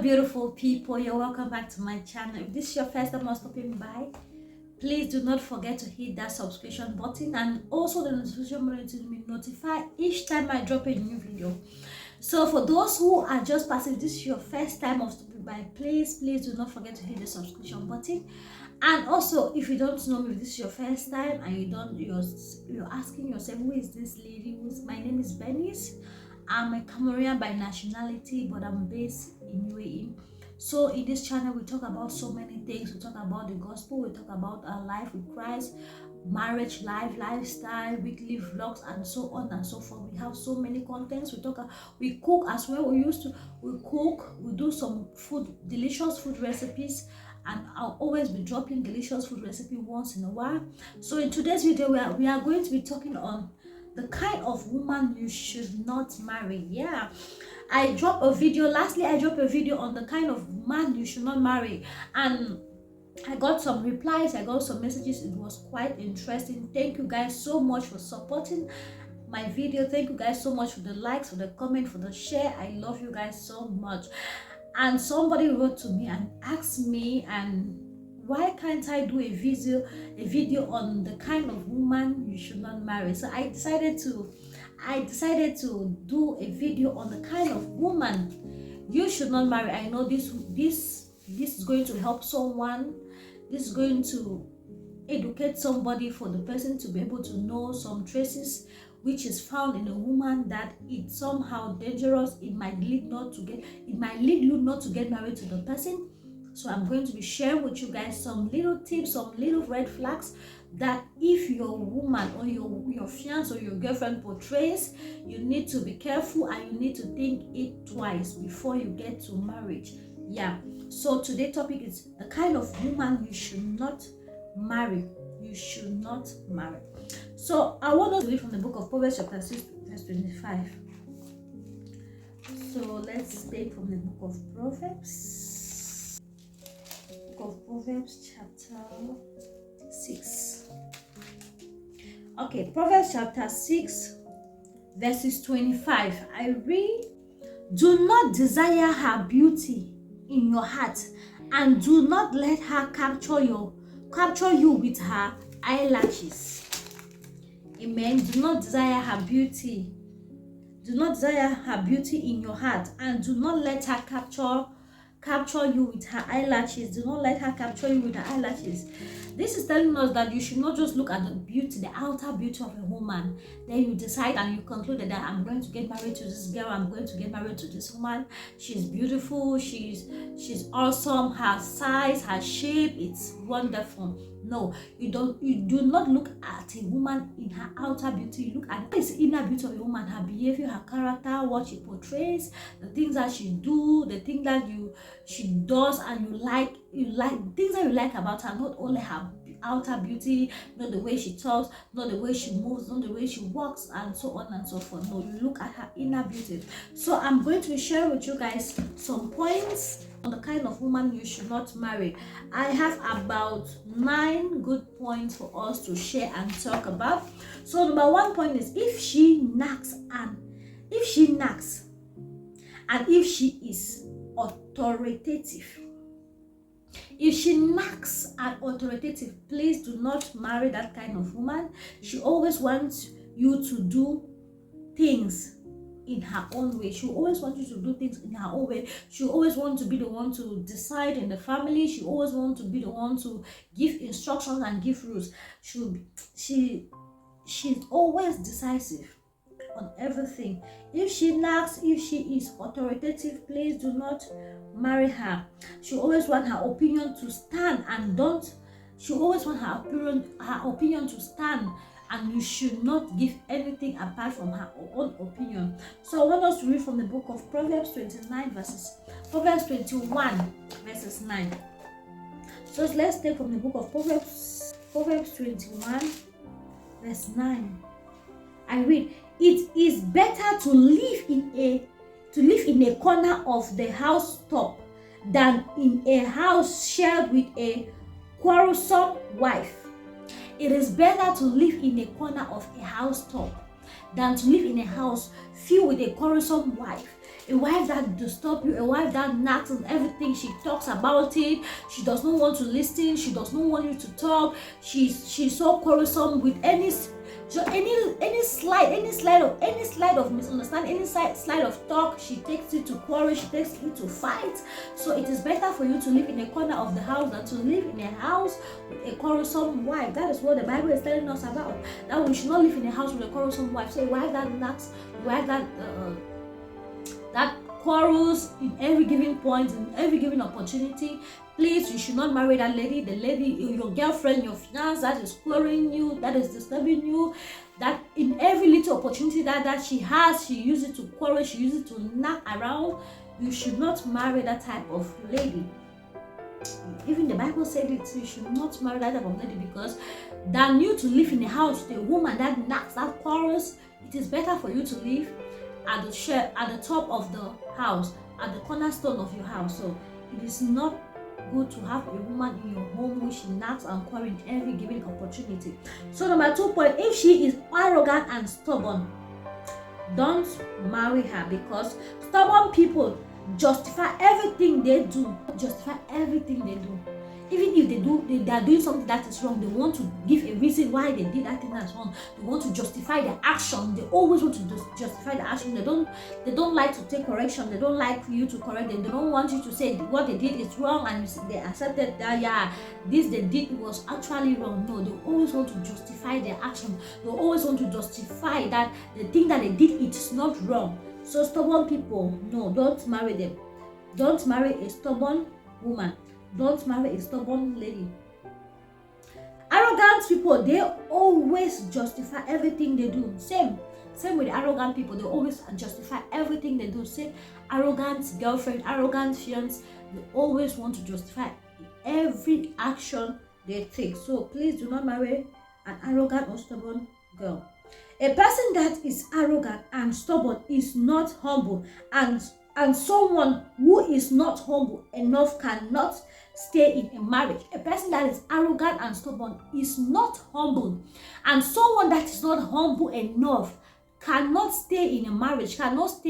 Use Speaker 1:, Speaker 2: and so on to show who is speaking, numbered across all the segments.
Speaker 1: beautiful people, you're welcome back to my channel. If this is your first time stopping by, please do not forget to hit that subscription button and also the notification button to be notified each time I drop a new video. So for those who are just passing, this is your first time of stopping by, please do not forget to hit the subscription button. And also, if you don't know me, if this is your first time and you're asking yourself, who is this lady? My name is Bernice. I'm a Cameroonian by nationality, but I'm based in UAE. So in this channel, we talk about so many things. We talk about the gospel, we talk about our life with Christ, marriage life, lifestyle, weekly vlogs, and so on and so forth. We have so many contents. We cook as well. We cook, we do some food, delicious food recipes, and I'll always be dropping delicious food recipe once in a while. So in today's video, we are going to be talking on the kind of woman you should not marry. Yeah, I dropped a video on the kind of man you should not marry, and I got some replies, I got some messages. It was quite interesting. Thank you guys so much for supporting my video. Thank you guys so much for the likes, for the comment, for the share. I love you guys so much. And somebody wrote to me and asked me, and why can't I do a video on the kind of woman you should not marry? So I decided to do a video on the kind of woman you should not marry. I know this is going to help someone. This is going to educate somebody, for the person to be able to know some traces which is found in a woman that it's somehow dangerous. It might lead you not to get married to the person. So I'm going to be sharing with you guys some little tips, some little red flags that if your woman or your fiance or your girlfriend portrays, you need to be careful and you need to think it twice before you get to marriage. Yeah. So today's topic is the kind of woman you should not marry. You should not marry. So I want us to read from the book of Proverbs chapter 6 verse 25. So let's take from the book of Proverbs. Proverbs chapter 6. Okay, Proverbs chapter 6 verses 25. I read, do not desire her beauty in your heart, and do not let her capture you with her eyelashes. Amen. Do not desire her beauty. Do not desire her beauty in your heart, and do not let her capture you with her eyelashes. Do not let her capture you with her eyelashes. This is telling us that you should not just look at the beauty, the outer beauty of a woman. Then you decide and you conclude that I'm going to get married to this girl, I'm going to get married to this woman. She's beautiful, she's awesome, her size, her shape, it's wonderful. No, you do not look at a woman in her outer beauty. You look at the inner beauty of a woman, her behavior, her character, what she portrays, the things that she do, the things that she does, and you like things that you like about her, not only her outer beauty, not the way she talks, not the way she moves, not the way she walks, and so on and so forth. No, you look at her inner beauty. So I'm going to be sharing with you guys some points on the kind of woman you should not marry. I have about 9 good points for us to share and talk about. So number 1 point is, if she knacks and if she is authoritative. If she knacks and authoritative, please do not marry that kind of woman. She always wants you to do things in her own way. She always wants you to do things in her own way. She always wants to be the one to decide in the family. She always wants to be the one to give instructions and give rules. She's always decisive on everything. If she knacks, if she is authoritative, please do not marry her. She always wants her opinion to stand, she always wants her opinion to stand, and you should not give anything apart from her own opinion. So I want us to read from the book of Proverbs 21 verses 9. So let's take from the book of Proverbs 21 verse 9. I read, it is better to live in a corner of the housetop than in a house shared with a quarrelsome wife. It is better to live in a corner of a housetop than to live in a house filled with a quarrelsome wife. a wife that disturb you, a wife that knocks on everything. She talks about it. She does not want to listen. She does not want you to talk. She's so quarrelsome with any slide of misunderstanding, any slide of talk. She takes it to quarrel. She takes it to fight. So it is better for you to live in a corner of the house than to live in a house with a quarrelsome wife. That is what the Bible is telling us about. That we should not live in a house with a quarrelsome wife. So a wife that knocks, a wife that quarrels in every given point, in every given opportunity. Please, you should not marry that lady. The lady, your girlfriend, your fiance that is quarreling you, that is disturbing you, that in every little opportunity that she has, she uses it to quarrel, she uses it to knock around. You should not marry that type of lady. Even the Bible said it, you should not marry that type of lady, because than you to live in a house with a woman that knocks, that quarrels, it is better for you to live at the top of the house, at the cornerstone of your house. So it is not good to have a woman in your home who she knocks and quarrels in every given opportunity. So number 2 point, if she is arrogant and stubborn, don't marry her, because stubborn people justify everything they do. Even if they are doing something that is wrong, they want to give a reason why they did that thing that's wrong. They want to justify their action. They always want to justify the action. They don't like to take correction. They don't like you to correct them. They don't want you to say what they did is wrong, and they accepted that, yeah, this they did was actually wrong. No, they always want to justify their action. They always want to justify that the thing that they did, it is not wrong. So stubborn people, no, don't marry them. Don't marry a stubborn woman. Don't marry a stubborn lady. Arrogant people, they always justify everything they do. Same with arrogant people, they always justify everything they do. Same arrogant girlfriend, arrogant fiance, they always want to justify every action they take. So please do not marry an arrogant or stubborn girl. A person that is arrogant and stubborn is not humble, and someone who is not humble enough cannot stay in a marriage. A person that is arrogant and stubborn is not humble, and someone that is not humble enough cannot stay in a marriage, cannot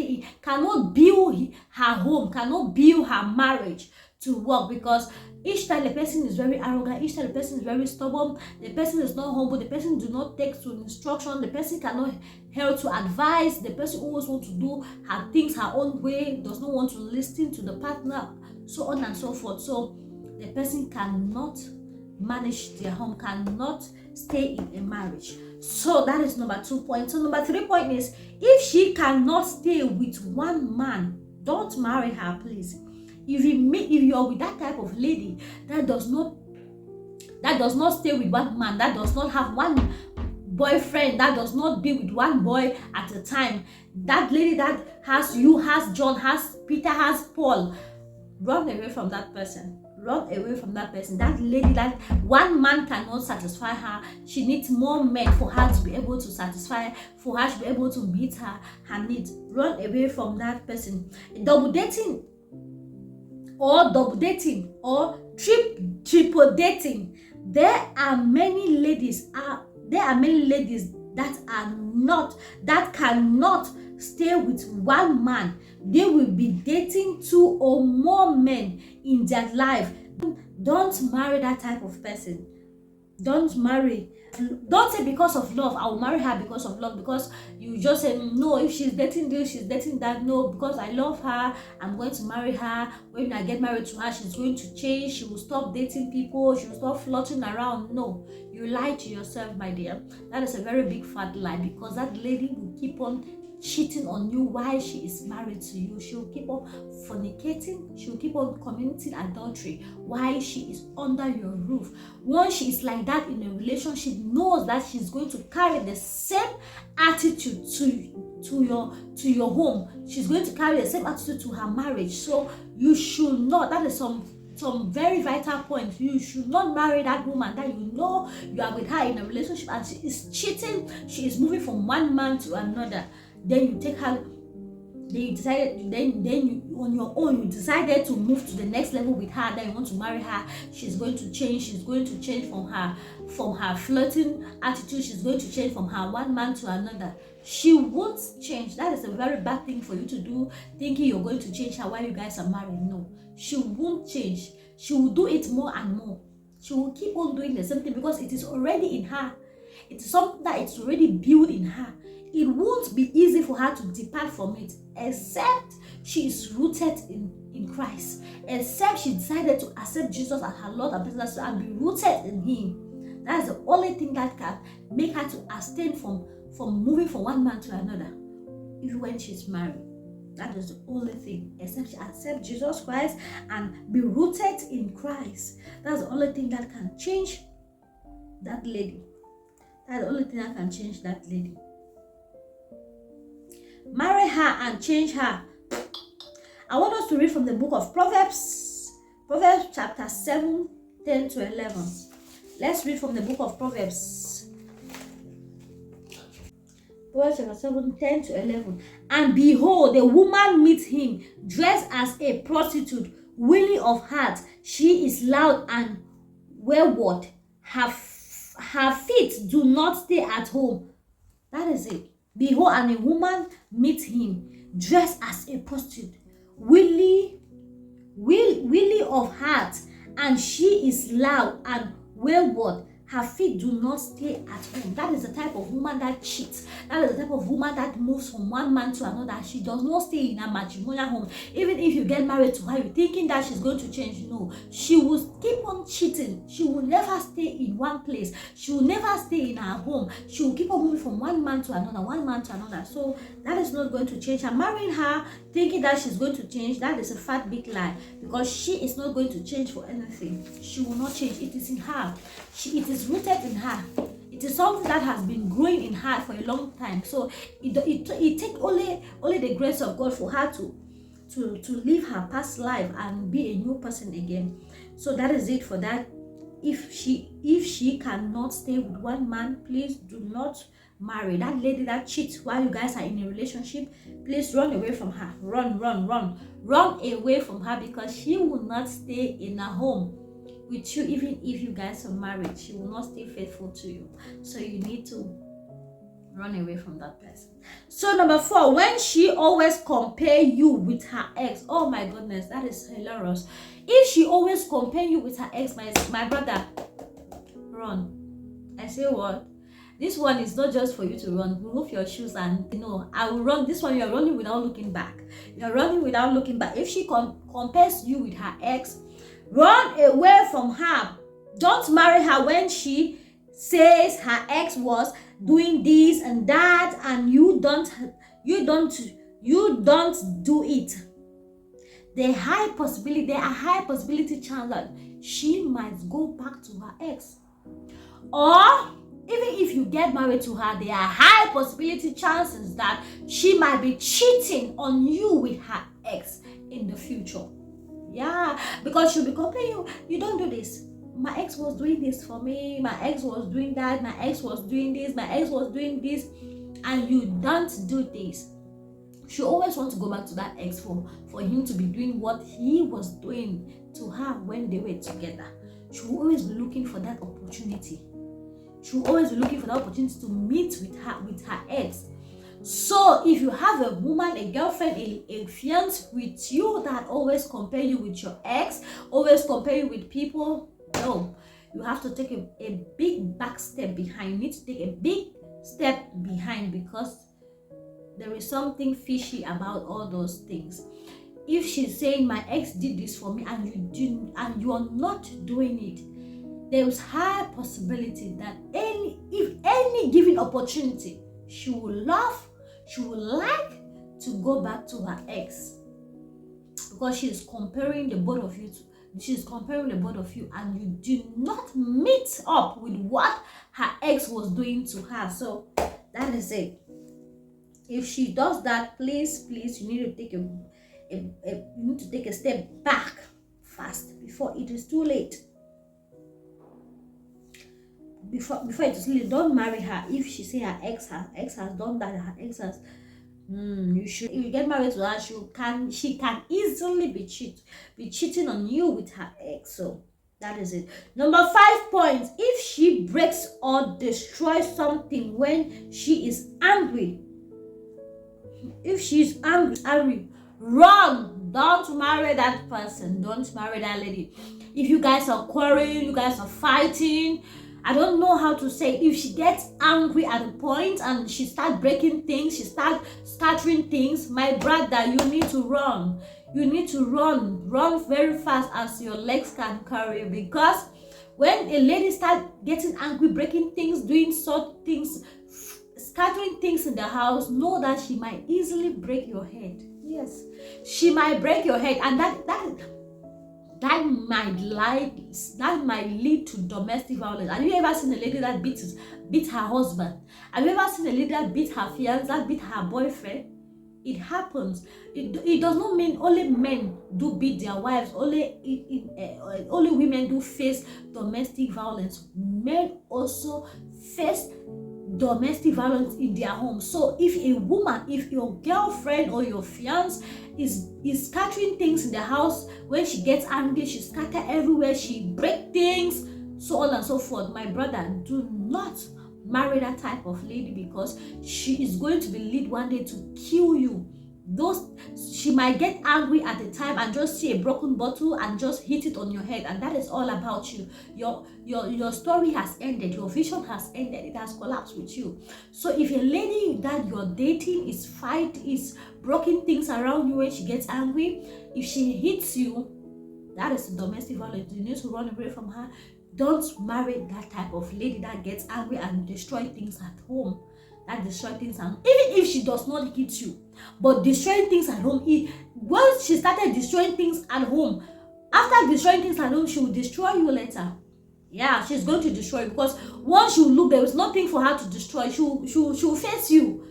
Speaker 1: build her home, cannot build her marriage to work, because each time the person is very arrogant, each time the person is very stubborn, the person is not humble, the person do not take to instruction, the person cannot help to advise, the person always wants to do her things her own way, does not want to listen to the partner, so on and so forth. So the person cannot manage their home, cannot stay in a marriage. So that is number 2 point. So number 3 point is, if she cannot stay with one man, don't marry her, please. If you're with that type of lady that does not stay with one man, that does not have one boyfriend, that does not be with one boy at a time, that lady that has you, has John, has Peter, has Paul, run away from that person. Run away from that person. That lady that one man cannot satisfy her, she needs more men for her to be able to satisfy, for her to be able to meet her needs. Run away from that person. Double dating or triple dating, there are many ladies that cannot stay with one man. They will be dating 2 or more men in their life. Don't marry that type of person. Don't say because of love, I will marry her because of love, because you just say no, if she's dating this, she's dating that. No, because I love her, I'm going to marry her. When I get married to her, she's going to change, she will stop dating people, she will stop flirting around. No, you lie to yourself, my dear. That is a very big fat lie, because that lady will keep on cheating on you while she is married to you. She will keep on fornicating, she will keep on committing adultery while she is under your roof. Once she is like that in a relationship, knows that she's going to carry the same attitude to your home. She's going to carry the same attitude to her marriage. So you should not, that is some very vital points. You should not marry that woman that you know you are with her in a relationship and she is cheating, she is moving from one man to another. Then you take her, then you decide, then you on your own, you decided to move to the next level with her, then you want to marry her, she's going to change. She's going to change from her flirting attitude. She's going to change from her one man to another. She won't change. That is a very bad thing for you to do, thinking you're going to change her while you guys are married. No, she won't change. She will do it more and more. She will keep on doing the same thing because it is already in her. It's something that it's already built in her. It won't be easy for her to depart from it, except she is rooted in Christ, except she decided to accept Jesus as her Lord and personal Savior and be rooted in Him. That is the only thing that can make her to abstain from moving from one man to another, even when she's married. That is the only thing, except she accept Jesus Christ and be rooted in Christ. That's the only thing that can change that lady. That's the only thing that can change that lady. Marry her and change her. I want us to read from the book of Proverbs. Proverbs chapter 7, 10 to 11. Let's read from the book of Proverbs. Proverbs chapter 7, 10 to 11. And behold, a woman meets him, dressed as a prostitute, willing of heart. She is loud and wayward. Her feet do not stay at home. That is it. Behold, and a woman meets him, dressed as a prostitute, willing of heart, and she is loud and wayward. Her feet do not stay at home. That is the type of woman that cheats. That is the type of woman that moves from one man to another. She does not stay in a matrimonial home. Even if you get married to her, you're thinking that she's going to change. No, she will keep on cheating. She will never stay in one place. She will never stay in her home. She will keep on moving from one man to another, one man to another. So that is not going to change her. Marrying her, thinking that she's going to change, that is a fat big lie, because she is not going to change for anything. She will not change. It is in her. It is rooted in her. It is something that has been growing in her for a long time. So it takes only the grace of God for her to live her past life and be a new person again. So that is it for that. If she cannot stay with one man, please do not marry. That lady that cheats while you guys are in a relationship, please run away from her. Run away from her, because she will not stay in a home with you. Even if you guys are married, she will not stay faithful to you. So you need to run away from that person. So number 4, when she always compare you with her ex. Oh my goodness, that is hilarious. If she always compare you with her ex, my brother, run. I say what? This one is not just for you to run. Remove your shoes and I will run. This one, you're running without looking back. You're running without looking back. If she compares you with her ex, run away from her. Don't marry her when she says her ex was doing this and that, and you don't do it. There are high possibility chance that she might go back to her ex. Or even if you get married to her, there are high possibility chances that she might be cheating on you with her ex in the future. Yeah, because she'll be comparing you. You don't do this. My ex was doing this for me. My ex was doing that. My ex was doing this. My ex was doing this. And you don't do this. She always wants to go back to that ex for him to be doing what he was doing to her when they were together. She will always be looking for that opportunity. She will always be looking for that opportunity to meet with her ex. So if you have a woman, a girlfriend, a fiance with you that always compare you with your ex, always compare you with people, no, you have to take a big back step behind. You need to take a big step behind, because there is something fishy about all those things. If she's saying my ex did this for me and you are not doing it, there is high possibility that if any given opportunity, she will like to go back to her ex, because she is comparing the both of you. And you do not meet up with what her ex was doing to her. So that is it. If she does that, please, you need to take a step back fast before it is too late. Before it is too late, don't marry her. If she say her ex has done that, her ex has If you get married to her, she can easily be cheating on you with her ex. So that is it. Number 5 point: if she breaks or destroys something when she is angry, if she's angry, run. Don't marry that person. Don't marry that lady. If you guys are quarreling, you guys are fighting, I don't know how to say, if she gets angry at a point and she starts breaking things, she starts scattering things, my brother, you need to run. You need to run very fast as your legs can carry you, because when a lady starts getting angry, breaking things, doing sort things, scattering things in the house, know that she might easily break your head. Yes, she might break your head, and that might lead to domestic violence. Have you ever seen a lady that beat her husband? Have you ever seen a lady that beat her fiance, that beat her boyfriend? It happens. It does not mean only men do beat their wives. Only women do face domestic violence. Men also face domestic violence in their home. So if your girlfriend or your fiance is scattering things in the house, when she gets angry, she scatter everywhere, she break things, so on and so forth, my brother, do not marry that type of lady, because she is going to be lead one day to kill you. She might get angry at the time and just see a broken bottle and just hit it on your head, and that is all about you. Your story has ended, your vision has ended, it has collapsed with you. So if a lady that you're dating is broken things around you when she gets angry, if she hits you, that is domestic violence. You need to run away from her. Don't marry that type of lady that gets angry and destroy things at home. Even if she does not hit you, but destroying things at home, once she started destroying things at home, after destroying things at home, she will destroy you later. Yeah, she's going to destroy you, because once you look, there is nothing for her to destroy. She will face you,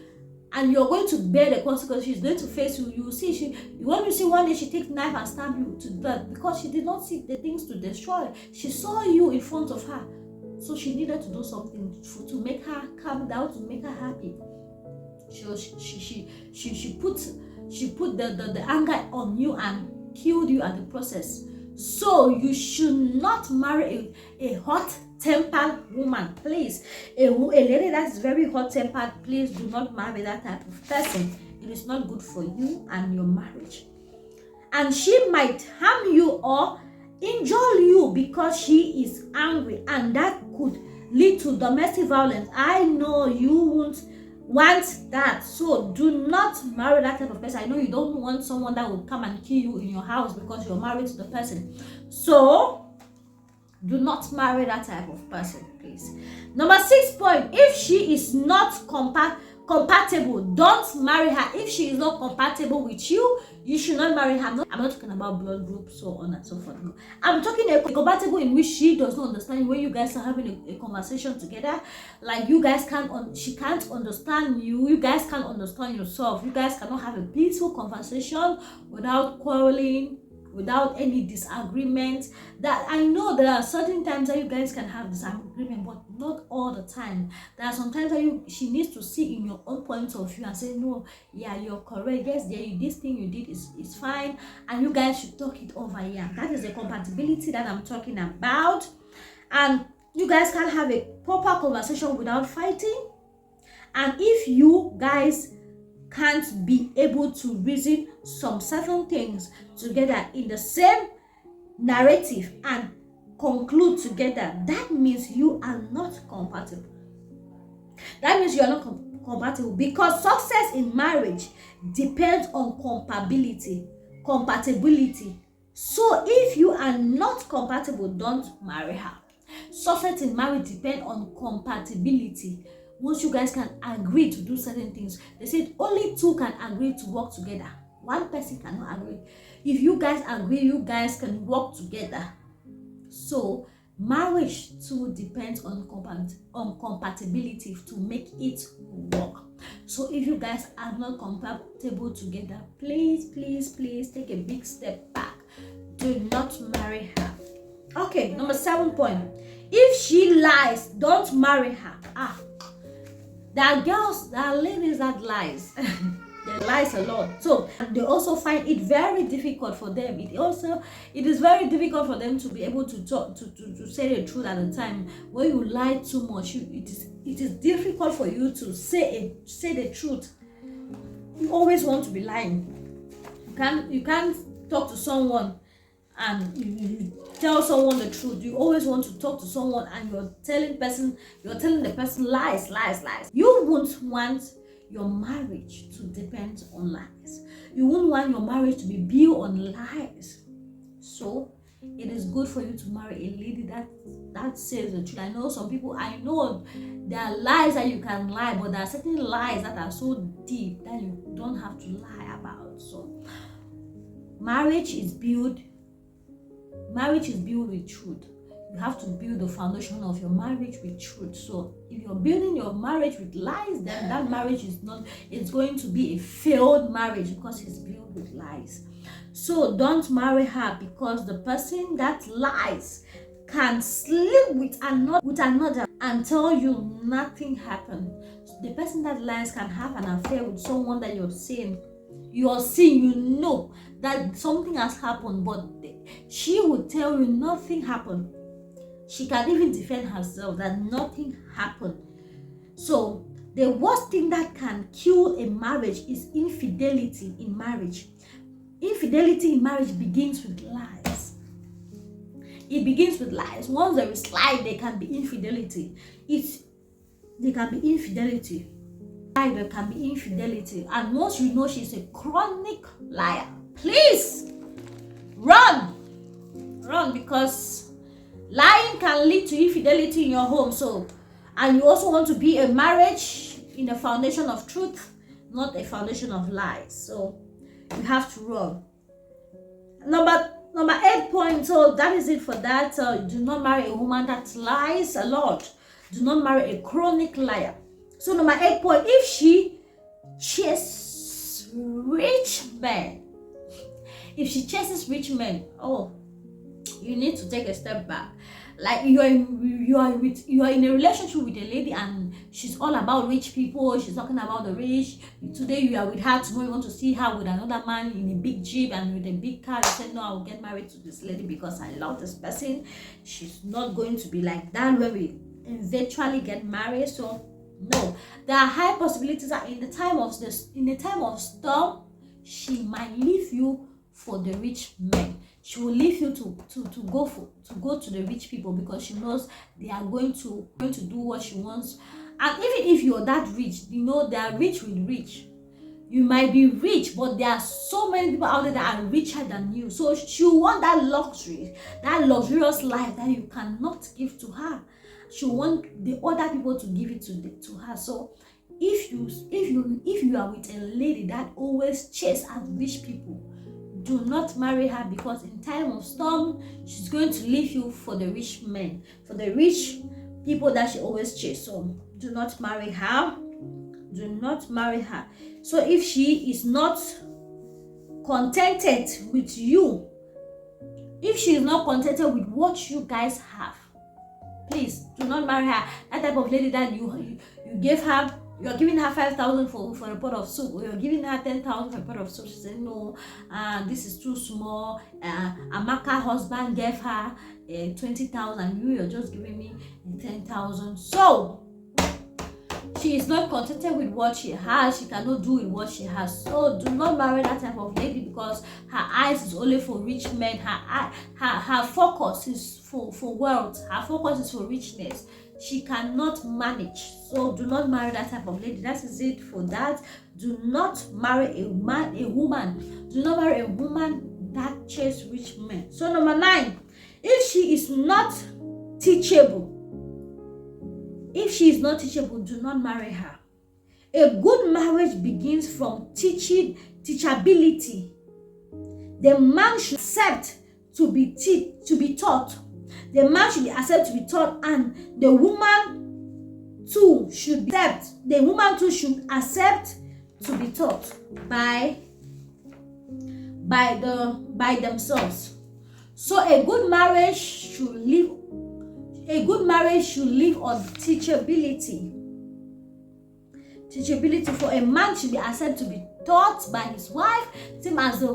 Speaker 1: and you're going to bear the consequences. She's going to face you. You will see, when you see one day she takes knife and stab you to death, because she did not see the things to destroy. She saw you in front of her, so she needed to do something to make her calm down, to make her happy. She put the anger on you and killed you at the process. So you should not marry a hot-tempered woman, please. A lady that's very hot-tempered, please do not marry that type of person. It is not good for you and your marriage. And she might harm you or injure you because she is angry, and that could lead to domestic violence. I know you won't want that, so do not marry that type of person. I know you don't want someone that will come and kill you in your house because you're married to the person. So do not marry that type of person, please. Number 6 point: if she is not compatible, don't marry her. If she is not compatible with you, you should not marry her. I'm not talking about blood group, so on and so forth. No. I'm talking a compatible in which she does not understand when you guys are having a conversation together. Like she can't understand you. You guys can't understand yourself. You guys cannot have a peaceful conversation without quarreling, without any disagreement. That I know there are certain times that you guys can have disagreement, but not all the time. There are some times that she needs to see in your own point of view and say, no, yeah, you're correct. Yes, this thing you did is fine, and you guys should talk it over. Yeah, that is the compatibility that I'm talking about. And you guys can have a proper conversation without fighting. And if you guys can't be able to reason some certain things together in the same narrative and conclude together, that means you are not compatible. That means you are not compatible, because success in marriage depends on compatibility. So if you are not compatible, don't marry her. Success in marriage depends on compatibility. Once you guys can agree to do certain things, they said only two can agree to work together. One person cannot agree. If you guys agree, you guys can work together. So marriage too depends on compatibility to make it work. So if you guys are not compatible together, please take a big step back. Do not marry her. Okay, number 7 point: if she lies, don't marry her. There are ladies that lies. They lies a lot. So they also find it very difficult for them. It is very difficult for them to be able to talk to say the truth at a time. When you lie too much, it is difficult for you to say the truth. You always want to be lying. You can't talk to someone and you tell someone the truth. You always want to talk to someone and you're telling the person lies. You won't want your marriage to depend on lies. You won't want your marriage to be built on lies. So it is good for you to marry a lady that says the truth. I know there are lies that you can lie, but there are certain lies that are so deep that you don't have to lie about. So marriage is built with truth. You have to build the foundation of your marriage with truth. So if you're building your marriage with lies, then that marriage it's going to be a failed marriage because it's built with lies. So don't marry her, because the person that lies can sleep with another and tell you nothing happened. The person that lies can have an affair with someone that you're seeing, you know that something has happened, but she would tell you nothing happened. She can even defend herself that nothing happened. So the worst thing that can kill a marriage is infidelity in marriage. Infidelity in marriage begins with lies. It begins with lies. Once there is lie, there can be infidelity. There can be infidelity. There can be infidelity. And once you know she's a chronic liar, please run, because lying can lead to infidelity in your home. So, and you also want to be a marriage in a foundation of truth, not a foundation of lies. So you have to run. Number 8 point. So that is it for that. Do not marry a woman that lies a lot. Do not marry a chronic liar. So number 8 point, if she chases rich men, oh, you need to take a step back. Like you are in a relationship with a lady and she's all about rich people. She's talking about the rich. Today you are with her, tomorrow you want to see her with another man in a big jeep and with a big car. You said, no, I will get married to this lady because I love this person. She's not going to be like that when we eventually get married. So no, there are high possibilities that in the time of storm, she might leave you for the rich men. She will leave you to go to the rich people, because she knows they are going to do what she wants. And even if you're that rich, they are rich with rich. You might be rich, but there are so many people out there that are richer than you. So she want that luxury, that luxurious life that you cannot give to her. She want the other people to give it to her. So if you are with a lady that always chases after rich people, do not marry her, because in time of storm, she's going to leave you for the rich men, for the rich people that she always chases. So do not marry her. Do not marry her. So if she is not contented with you, if she is not contented with what you guys have, please do not marry her. That type of lady that you gave her, you are giving her 5,000 for a pot of soup, or you're giving her 10,000 for a pot of soup. She said, no, this is too small. Amaka husband gave her 20,000. You're just giving me 10,000. So she is not contented with what she has. She cannot do with what she has. So do not marry that type of lady, because her eyes is only for rich men. Her focus is for wealth. Her focus is for richness. She cannot manage. So do not marry that type of lady. That is it for that. Do not marry a woman. Do not marry a woman that chases rich men. So number 9, if she is not teachable, do not marry her. A good marriage begins from teachability. The man should accept to be taught. The man should accept to be taught, and the woman too should accept to be taught by themselves. So a good marriage should live on teachability. Teachability, for a man should be accepted to be taught by his wife, same as the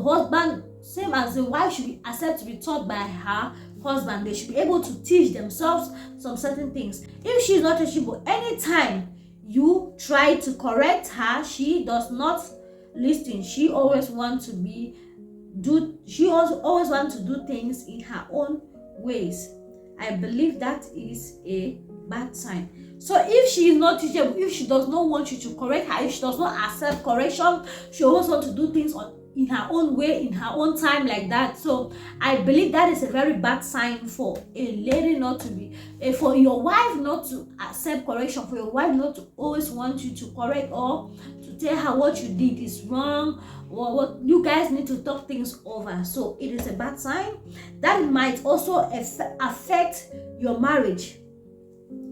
Speaker 1: wife should be accepted to be taught by her husband. They should be able to teach themselves some certain things. If she is not teachable, anytime you try to correct her, she does not listen. She always wants to do things in her own ways. I believe that is a bad sign. So if she is not teachable, if she does not want you to correct her, if she does not accept correction, she always wants to do things in her own way, in her own time, like that. So I believe that is a very bad sign for a lady not to be, for your wife not to accept correction, for your wife not to always want you to correct or to tell her what you did is wrong, or what you guys need to talk things over. So it is a bad sign. That might also affect your marriage.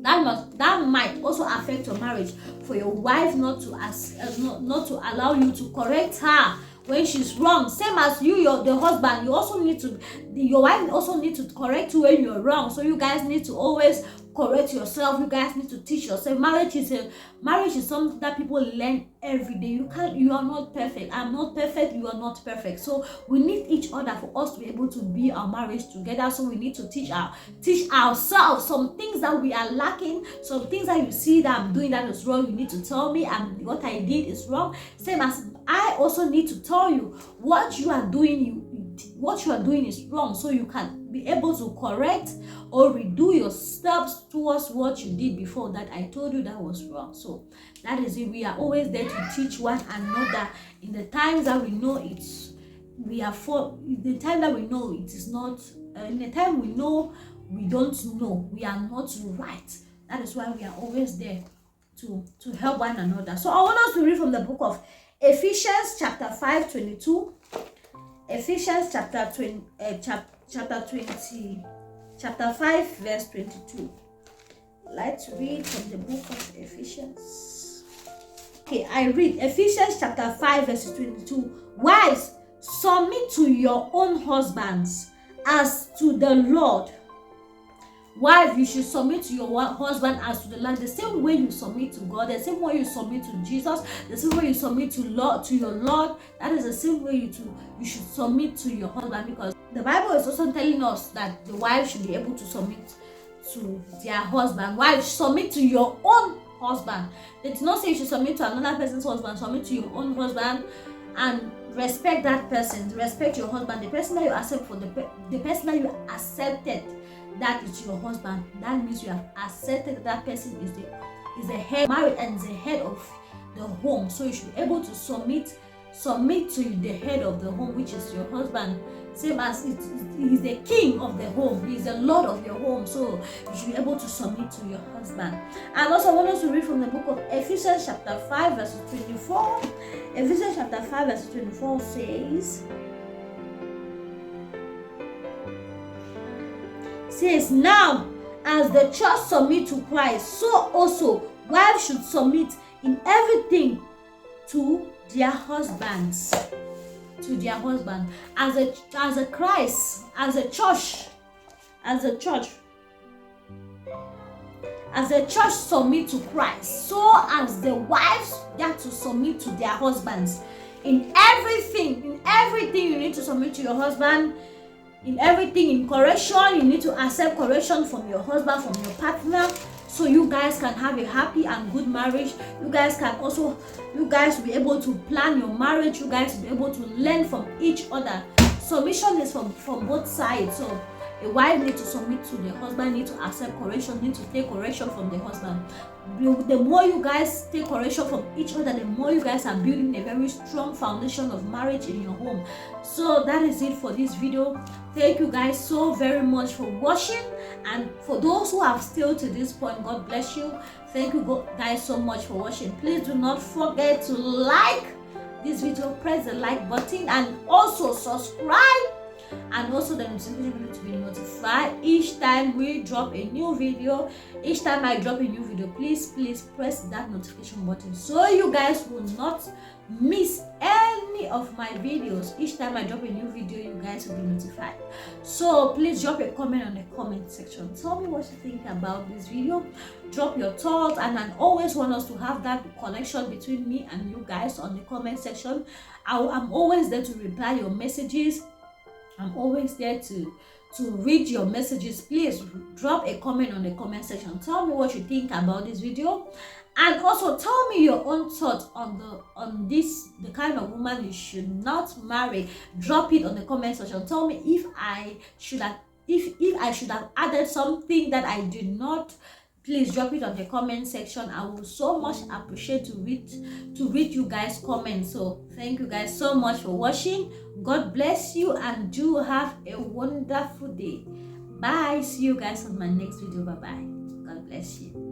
Speaker 1: That might also affect your marriage, for your wife not to allow you to correct her when she's wrong. Same as the husband, your wife also need to correct you when you're wrong. So you guys need to always correct yourself. You guys need to teach yourself. Marriage is something that people learn every day. You are not perfect. I'm not perfect. You are not perfect. So we need each other for us to be able to be our marriage together. So we need to teach ourselves some things that we are lacking, some things that you see that I'm doing that is wrong. You need to tell me, and what I did is wrong. Same as I also need to tell you what you are doing is wrong, so you can be able to correct or redo your steps towards what you did before that I told you that was wrong. So that is it. We are always there to teach one another in the times that we know in the time that we know it is not, in the time we know we don't know, we are not right. That is why we are always there to help one another. So I want us to read from the book of Ephesians chapter 5:22. Ephesians chapter 5 verse 22. Let's read from the book of Ephesians. Okay, I read Ephesians chapter 5 verse 22. Wives, submit to your own husbands as to the Lord. Wife, you should submit to your husband as to the Lord, the same way you submit to God, the same way you submit to Jesus, the same way you submit to your Lord. That is the same way you should submit to your husband, because the Bible is also telling us that the wife should be able to submit to their husband. Wives, submit to your own husband. They did not say you should submit to another person's husband. Submit to your own husband and respect that person. Respect your husband, the person that you accept for the person that you accepted. That is your husband. That means you have accepted that person is the head, married, and is the head of the home. So you should be able to submit to the head of the home, which is your husband. Same as he is the king of the home. He is the Lord of your home. So you should be able to submit to your husband. And also I want us to read from the book of Ephesians chapter 5 verse 24. Ephesians chapter 5 verse 24 says, now as the church submit to Christ, so also wives should submit in everything to their husbands. To their husband. As a Christ, as a church submit to Christ, so as the wives got to submit to their husbands. In everything you need to submit to your husband. In everything, in correction, you need to accept correction from your husband, from your partner, so you guys can have a happy and good marriage. You guys will be able to plan your marriage. You guys will be able to learn from each other. Submission is from both sides. So a wife needs to submit to the husband, needs to accept correction, needs to take correction from the husband. The more you guys take correction from each other, the more you guys are building a very strong foundation of marriage in your home. So that is it for this video. Thank you guys so very much for watching, and for those who have still to this point, God bless you. Thank you guys so much for watching. Please do not forget to like this video, press the like button, and also subscribe and also the notification bell to be notified each time we drop a new video. Each time I drop a new video, please press that notification button so you guys will not miss any of my videos. Each time I drop a new video, you guys will be notified. So please drop a comment on the comment section. Tell me what you think about this video. Drop your thoughts, and I always want us to have that connection between me and you guys on the comment section. I'm always there to reply your messages. I'm always there to read your messages. Please drop a comment on the comment section. Tell me what you think about this video, and also tell me your own thoughts on the kind of woman you should not marry. Drop it on the comment section. Tell me if I should have added something that I did not. Please drop it on the comment section. I will so much appreciate to read you guys comments. So thank you guys so much for watching. God bless you, and do have a wonderful day. Bye. See you guys on my next video. Bye bye. God bless you.